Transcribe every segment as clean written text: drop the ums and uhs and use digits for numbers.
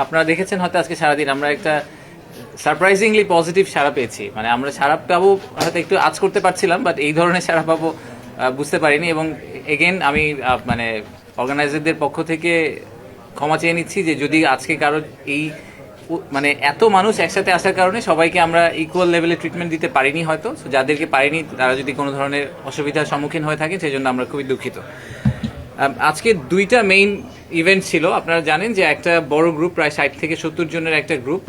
আপনারা দেখেছেন হয়তো আজকে সারাদিন আমরা একটা সারপ্রাইজিংলি পজিটিভ সাড়া পেয়েছি। মানে আমরা সাড়া পাবো হয়তো একটু আজ করতে পারছিলাম, বাট এই ধরনের সাড়া পাবো বুঝতে পারিনি। এবং এগেন আমি মানে অর্গানাইজারদের পক্ষ থেকে ক্ষমা চেয়ে নিচ্ছি যে যদি আজকে কারো এই মানে এত মানুষ একসাথে আসার কারণে সবাইকে আমরা ইকুয়াল লেভেলে ট্রিটমেন্ট দিতে পারিনি হয়তো। যাদেরকে পারিনি তারা যদি কোনো ধরনের অসুবিধার সম্মুখীন হয়ে থাকে সেই জন্য আমরা খুবই দুঃখিত। আজকে দুইটা মেইন ইভেন্ট ছিল। আপনারা জানেন যে একটা বড় গ্রুপ, প্রায় 60 থেকে 70 জনের একটা গ্রুপ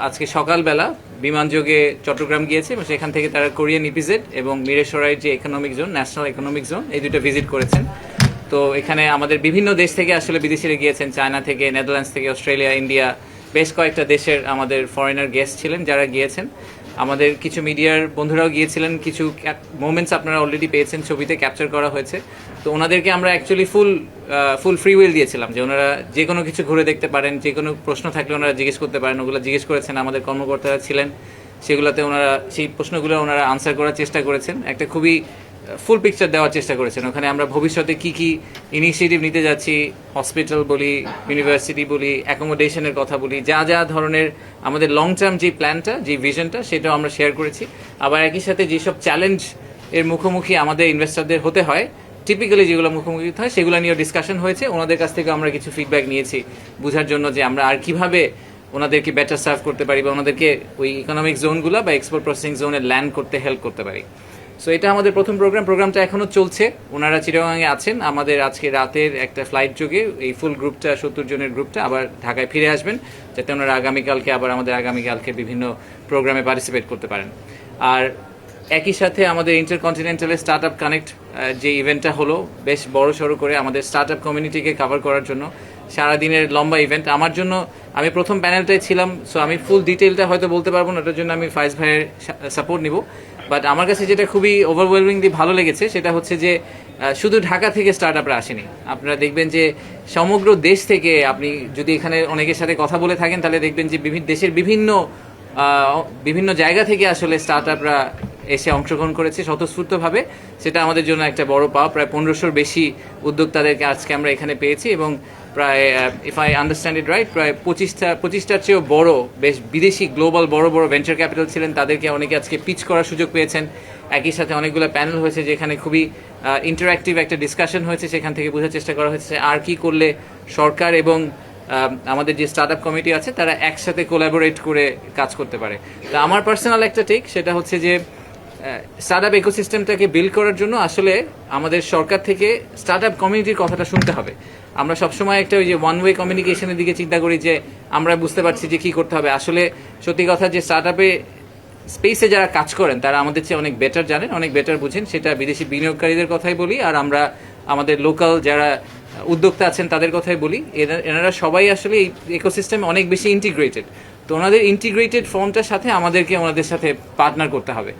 আজকে সকালবেলা বিমানযোগে চট্টগ্রাম গিয়েছে এবং সেখান থেকে তারা কোরিয়ান ইপিজেড এবং মিরেশরাইয়ের যে economic zone, national economic zone, এই দুটো ভিজিট করেছেন। তো এখানে আমাদের বিভিন্ন দেশ থেকে আসলে বিদেশিরা গিয়েছেন, চায়না থেকে, নেদারল্যান্ডস থেকে, অস্ট্রেলিয়া, ইন্ডিয়া, বেশ কয়েকটা দেশের আমাদের ফরেনার গেস্ট ছিলেন যারা গিয়েছেন। আমাদের কিছু মিডিয়ার বন্ধুরাও গিয়েছিলেন, কিছু মোমেন্টস আপনারা অলরেডি পেয়েছেন, ছবিতে ক্যাপচার করা হয়েছে। তো ওনাদেরকে আমরা অ্যাকচুয়ালি ফুল ফ্রি উইল দিয়েছিলাম যে ওনারা যে কোনো কিছু ঘুরে দেখতে পারেন, যে কোনো প্রশ্ন থাকলে ওনারা জিজ্ঞেস করতে পারেন। ওগুলো জিজ্ঞেস করেছেন, আমাদের কর্মকর্তারা ছিলেন, সেগুলোতে ওনারা সেই প্রশ্নগুলো ওনারা আনসার করার চেষ্টা করেছেন। একটা খুবই ফুল পিকচার দেওয়ার চেষ্টা করেছেন। ওখানে আমরা ভবিষ্যতে কি কি ইনিশিয়েটিভ নিতে যাচ্ছি, হসপিটাল বলি, ইউনিভার্সিটি বলি, অ্যাকোমোডেশনের কথা বলি, যা যা ধরনের আমাদের লং টার্ম যে প্ল্যানটা, যে ভিশনটা, সেটাও আমরা শেয়ার করেছি। আবার একই সাথে যেসব চ্যালেঞ্জ এর মুখোমুখি আমাদের ইনভেস্টরদের হতে হয়, টিপিক্যালি যেগুলো মুখোমুখি হয়, সেগুলো নিয়েও ডিসকাশন হয়েছে। ওনাদের কাছ থেকে আমরা কিছু ফিডব্যাক নিয়েছি বোঝার জন্য যে আমরা আর কিভাবে ওনাদেরকে বেটার সার্ভ করতে পারি বা ওনাদেরকে ওই ইকোনমিক জোনগুলো বা এক্সপোর্ট প্রসেসিং জোনে ল্যান্ড করতে হেল্প করতে পারি। সো এটা আমাদের প্রথম প্রোগ্রামটা এখনও চলছে। ওনারা চিটাগাংয়ে আছেন। আমাদের আজকে রাতের একটা ফ্লাইট যোগে এই ফুল গ্রুপটা, 70 জনের গ্রুপটা আবার ঢাকায় ফিরে আসবেন, যাতে ওনারা আগামীকালকে বিভিন্ন প্রোগ্রামে পার্টিসিপেট করতে পারেন। আর একই সাথে আমাদের ইন্টারকন্টিনেন্টালের স্টার্ট আপ কানেক্ট যে ইভেন্টটা হলো, বেশ বড় সড়ো করে আমাদের স্টার্ট আপ কমিউনিটিকে কভার করার জন্য সারাদিনের লম্বা ইভেন্ট। আমার জন্য, আমি প্রথম প্যানেলটায় ছিলাম, সো আমি ফুল ডিটেলটা হয়তো বলতে পারবো না, ওটার জন্য আমি ফাইজ ভাইয়ের সাপোর্ট নিব। বাট আমার কাছে যেটা খুবই ওভারওয়েলমিংলি ভালো লেগেছে সেটা হচ্ছে যে শুধু ঢাকা থেকে স্টার্ট আপরা আসেনি। আপনারা দেখবেন যে সমগ্র দেশ থেকে, আপনি যদি এখানে অনেকের সাথে কথা বলে থাকেন তাহলে দেখবেন যে দেশের বিভিন্ন জায়গা থেকে আসলে স্টার্ট আপরা এসে অংশগ্রহণ করেছে স্বতঃস্ফূর্তভাবে। সেটা আমাদের জন্য একটা বড় পাওয়া। প্রায় 1500-র বেশি উদ্যোক্তাদেরকে আজকে আমরা এখানে পেয়েছি এবং প্রায়, if I understand it right, প্রায় 25টার চেয়েও বড়, বেশ বিদেশি গ্লোবাল বড় ভেঞ্চার ক্যাপিটাল ছিলেন, তাদেরকে অনেকে আজকে পিচ করার সুযোগ পেয়েছেন। একই সাথে অনেকগুলো প্যানেল হয়েছে যেখানে খুবই ইন্টারঅ্যাক্টিভ একটা ডিসকাশন হয়েছে। সেখান থেকে বোঝার চেষ্টা করা হয়েছে আর কি করলে সরকার এবং আমাদের যে স্টার্ট আপ কমিটি আছে তারা একসাথে কোলাবোরেট করে কাজ করতে পারে। তো আমার পার্সোনাল একটা টেক, সেটা হচ্ছে যে স্টার্ট আপ ইকোসিস্টেমটাকে বিল্ড করার জন্য আসলে আমাদের সরকার থেকে স্টার্ট আপ কমিউনিটির কথাটা শুনতে হবে। আমরা সবসময় একটা ওই যে ওয়ান ওয়ে কমিউনিকেশনের দিকে চিন্তা করি যে আমরা বুঝতে পারছি যে কী করতে হবে। আসলে সত্যি কথা যে স্টার্ট আপে স্পেসে যারা কাজ করেন তারা আমাদের চেয়ে অনেক বেটার জানেন, অনেক বেটার বুঝেন। সেটা বিদেশি বিনিয়োগকারীদের কথাই বলি, আর আমরা আমাদের লোকাল যারা উদ্যোক্তা আছেন তাদের কথাই বলি। এনারা সবাই আসলে এই ইকোসিস্টেমে অনেক বেশি ইন্টিগ্রেটেড। তো ওনাদের ইন্টিগ্রেটেড ফর্মটার সাথে আমাদেরকে ওনাদের সাথে পার্টনার করতে হবে।